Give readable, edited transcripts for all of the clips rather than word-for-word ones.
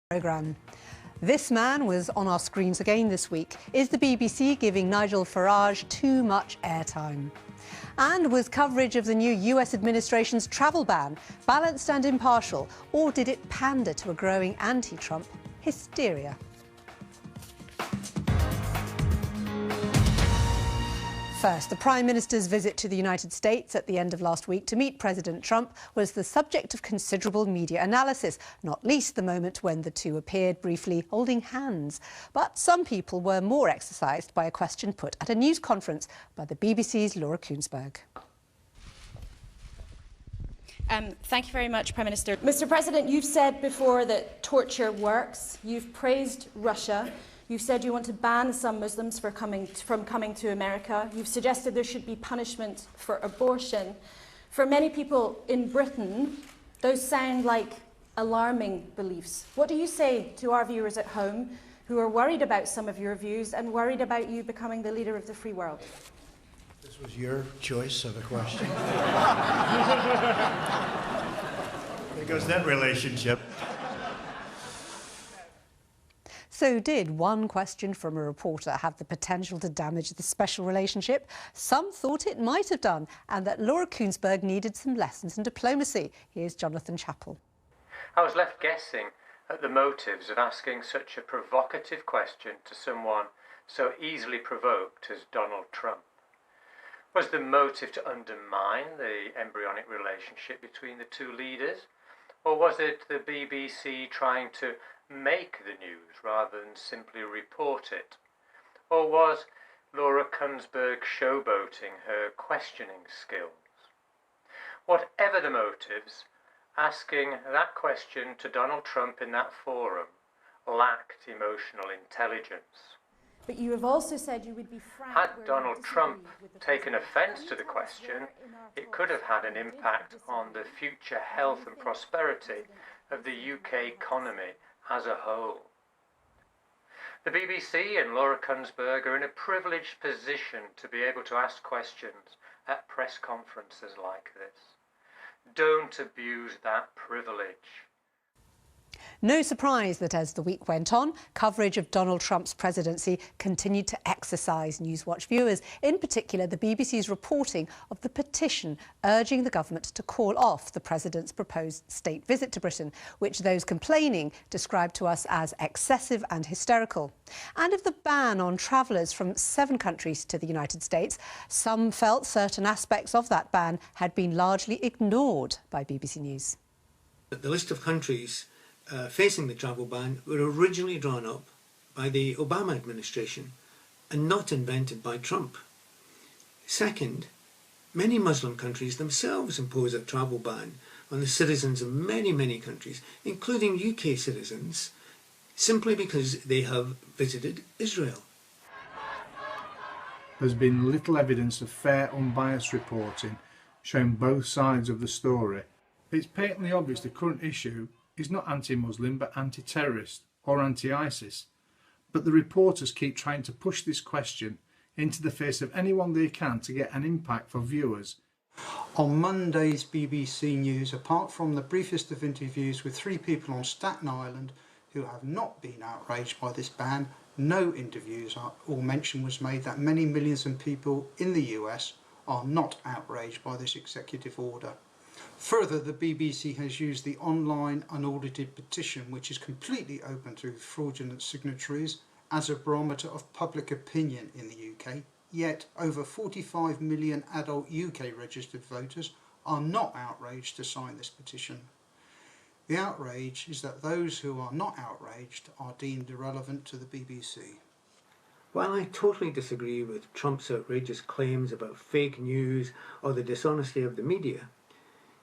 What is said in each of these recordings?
programme. This man was on our screens again this week. Is the BBC giving Nigel Farage too much airtime? And was coverage of the new US administration's travel ban balanced and impartial, or did it pander to a growing anti-Trump hysteria? First, the Prime Minister's visit to the United States at the end of last week to meet President Trump was the subject of considerable media analysis, not least the moment when the two appeared briefly holding hands. But some people were more exercised by a question put at a news conference by the BBC's Laura Kuenssberg. Thank you very much, Prime Minister. Mr. President, you've said before that torture works. You've praised Russia. You've said you want to ban some Muslims from coming to America. You've suggested there should be punishment for abortion. For many people in Britain, those sound like alarming beliefs. What do you say to our viewers at home who are worried about some of your views and worried about you becoming the leader of the free world? This was your choice of a question. There goes that relationship. So did one question from a reporter have the potential to damage the special relationship? Some thought it might have done, and that Laura Kuenssberg needed some lessons in diplomacy. Here's Jonathan Chappell. I was left guessing at the motives of asking such a provocative question to someone so easily provoked as Donald Trump. Was the motive to undermine the embryonic relationship between the two leaders? Or was it the BBC trying to make the news rather than simply report it? Or was Laura Kuenssberg showboating her questioning skills? Whatever the motives, asking that question to Donald Trump in that forum lacked emotional intelligence. But you have also said you would be frank. Had Donald Trump taken offence to the question, it could have had an impact on the future health and prosperity of the UK economy as a whole. The BBC and Laura Kuenssberg are in a privileged position to be able to ask questions at press conferences like this. Don't abuse that privilege. No surprise that as the week went on, coverage of Donald Trump's presidency continued to exercise Newswatch viewers, in particular the BBC's reporting of the petition urging the government to call off the president's proposed state visit to Britain, which those complaining described to us as excessive and hysterical. And of the ban on travellers from 7 countries to the United States, some felt certain aspects of that ban had been largely ignored by BBC News. The list of countries facing the travel ban were originally drawn up by the Obama administration and not invented by Trump. Second, many Muslim countries themselves impose a travel ban on the citizens of many countries, including UK citizens, simply because they have visited Israel. There's been little evidence of fair, unbiased reporting showing both sides of the story. It's patently obvious the current issue is not anti-Muslim but anti-terrorist or anti-ISIS. But the reporters keep trying to push this question into the face of anyone they can to get an impact for viewers. On Monday's BBC News, apart from the briefest of interviews with 3 people on Staten Island who have not been outraged by this ban, no interviews or mention was made that many millions of people in the US are not outraged by this executive order. Further, the BBC has used the online unaudited petition, which is completely open to fraudulent signatories, as a barometer of public opinion in the UK, yet over 45 million adult UK registered voters are not outraged to sign this petition. The outrage is that those who are not outraged are deemed irrelevant to the BBC. While I totally disagree with Trump's outrageous claims about fake news or the dishonesty of the media,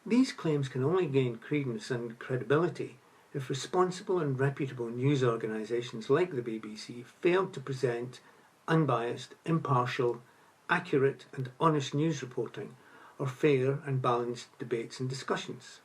these claims can only gain credence and credibility if responsible and reputable news organisations like the BBC failed to present unbiased, impartial, accurate and honest news reporting or fair and balanced debates and discussions.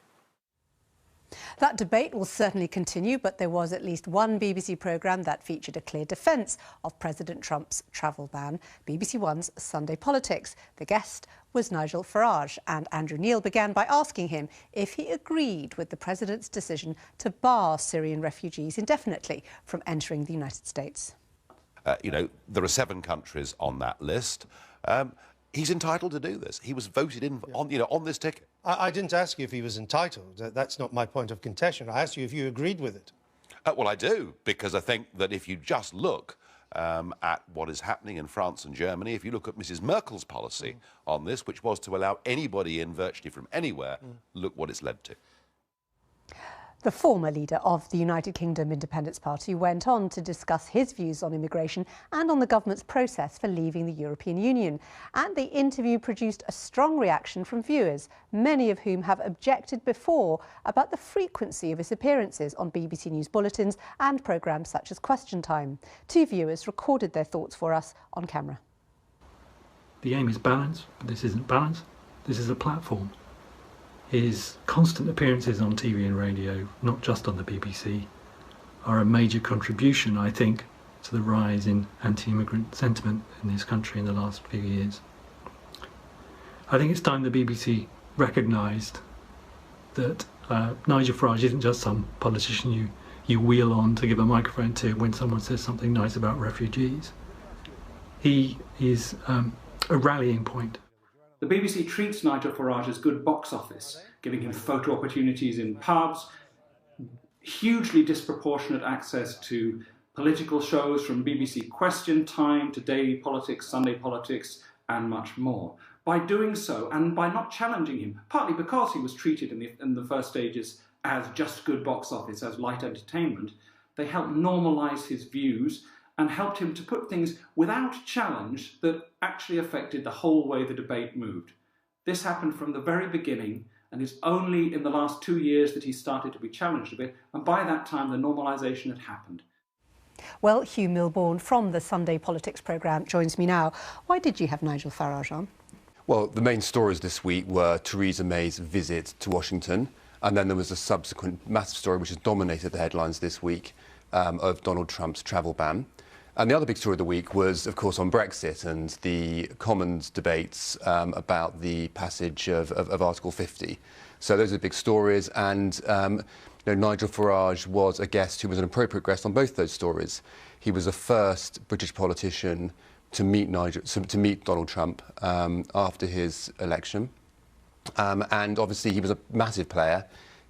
That debate will certainly continue, but there was at least one BBC programme that featured a clear defence of President Trump's travel ban, BBC One's Sunday Politics. The guest was Nigel Farage, and Andrew Neil began by asking him if he agreed with the president's decision to bar Syrian refugees indefinitely from entering the United States. You know, there are 7 countries on that list. He's entitled to do this. He was voted in on this ticket. I didn't ask you if he was entitled. That's not my point of contention. I asked you if you agreed with it. Well, I do, because I think that if you just look at what is happening in France and Germany, if you look at Mrs. Merkel's policy on this, which was to allow anybody in virtually from anywhere, look what it's led to. The former leader of the United Kingdom Independence Party went on to discuss his views on immigration and on the government's process for leaving the European Union. And the interview produced a strong reaction from viewers, many of whom have objected before about the frequency of his appearances on BBC News bulletins and programmes such as Question Time. 2 viewers recorded their thoughts for us on camera. The aim is balance, but this isn't balance. This is a platform. His constant appearances on TV and radio, not just on the BBC, are a major contribution, I think, to the rise in anti-immigrant sentiment in this country in the last few years. I think it's time the BBC recognised that Nigel Farage isn't just some politician you wheel on to give a microphone to when someone says something nice about refugees. He is a rallying point. The BBC treats Nigel Farage as good box office, giving him photo opportunities in pubs, hugely disproportionate access to political shows from BBC Question Time to Daily Politics, Sunday Politics, and much more. By doing so, and by not challenging him, partly because he was treated in the first stages as just good box office, as light entertainment, they helped normalise his views and helped him to put things without challenge that actually affected the whole way the debate moved. This happened from the very beginning, and it's only in the last 2 years that he started to be challenged a bit, and by that time the normalisation had happened. Well, Hugh Milbourne from the Sunday Politics programme joins me now. Why did you have Nigel Farage on? Well, the main stories this week were Theresa May's visit to Washington, and then there was a subsequent massive story which has dominated the headlines this week of Donald Trump's travel ban. And the other big story of the week was, of course, on Brexit and the Commons debates about the passage of Article 50. So those are the big stories, and Nigel Farage was a guest who was an appropriate guest on both those stories. He was the first British politician to meet Donald Trump after his election, and obviously he was a massive player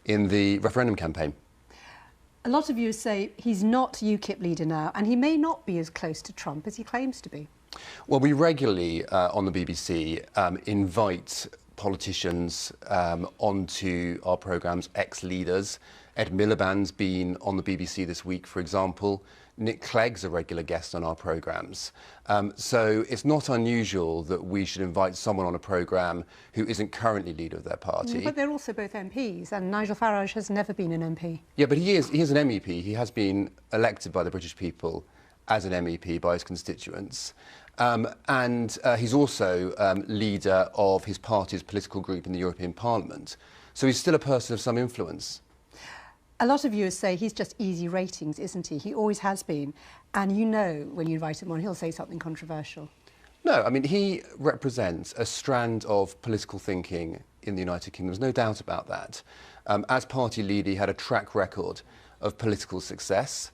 in the referendum campaign. A lot of you say he's not UKIP leader now, and he may not be as close to Trump as he claims to be. Well, we regularly on the BBC invite politicians onto our programmes, ex-leaders. Ed Miliband's been on the BBC this week, for example. Nick Clegg's a regular guest on our programmes. So it's not unusual that we should invite someone on a programme who isn't currently leader of their party. But they're also both MPs, and Nigel Farage has never been an MP. Yeah, but he is an MEP. He has been elected by the British people as an MEP by his constituents. And he's also leader of his party's political group in the European Parliament. So he's still a person of some influence. A lot of viewers say he's just easy ratings, isn't he? He always has been. And you know when you invite him on, he'll say something controversial. No, I mean, he represents a strand of political thinking in the United Kingdom. There's no doubt about that. As party leader, he had a track record of political success.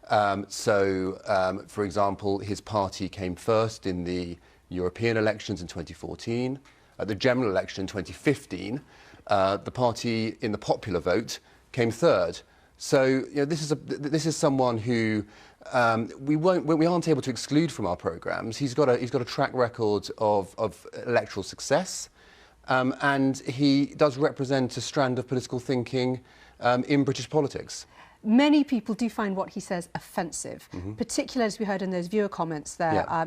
For example, his party came first in the European elections in 2014. At the general election in 2015, the party in the popular vote came third. So this is someone who we aren't able to exclude from our programmes. He's got a track record of electoral success, and he does represent a strand of political thinking in British politics. Many people do find what he says offensive, particularly as we heard in those viewer comments there. Yeah.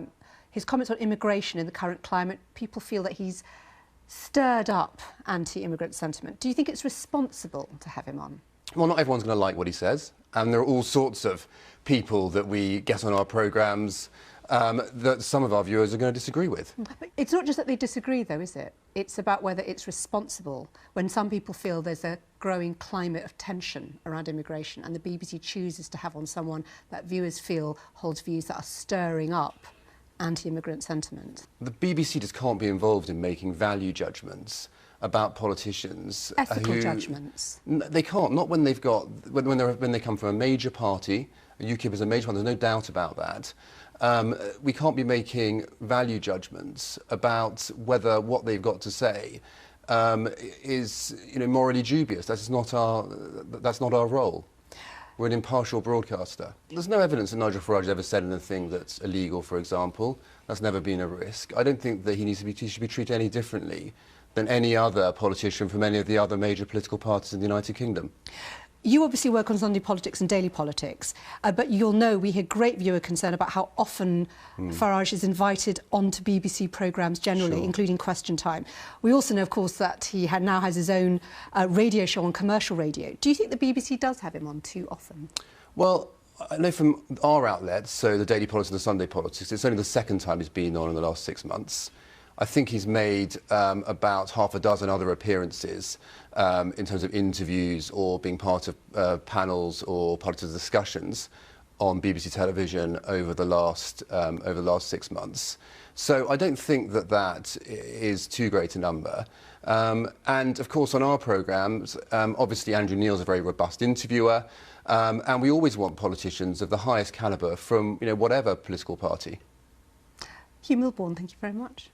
His comments on immigration in the current climate, people feel that he's stirred up anti-immigrant sentiment. Do you think it's responsible to have him on? Well, not everyone's going to like what he says, and there are all sorts of people that we get on our programmes that some of our viewers are going to disagree with. But it's not just that they disagree, though, is it? It's about whether it's responsible when some people feel there's a growing climate of tension around immigration, and the BBC chooses to have on someone that viewers feel holds views that are stirring up anti-immigrant sentiment? The BBC just can't be involved in making value judgments about politicians. Ethical judgments. They can't. Not when they've got when they come from a major party. UKIP is a major one. There's no doubt about that. We can't be making value judgments about whether what they've got to say is, morally dubious. That's not our role. We're an impartial broadcaster. There's no evidence that Nigel Farage ever said anything that's illegal, for example. That's never been a risk. I don't think that he should be treated any differently than any other politician from any of the other major political parties in the United Kingdom. You obviously work on Sunday Politics and Daily Politics, but you'll know we hear great viewer concern about how often Farage is invited onto BBC programmes generally, including Question Time. We also know, of course, that he now has his own radio show on commercial radio. Do you think the BBC does have him on too often? Well, I know from our outlets, so the Daily Politics and the Sunday Politics, it's only the second time he's been on in the last 6 months. I think he's made about half a dozen other appearances in terms of interviews or being part of panels or part of discussions on BBC television over the last 6 months. So I don't think that is too great a number. And of course, on our programmes, obviously Andrew Neil's a very robust interviewer, and we always want politicians of the highest calibre from whatever political party. Hugh Milbourne, thank you very much.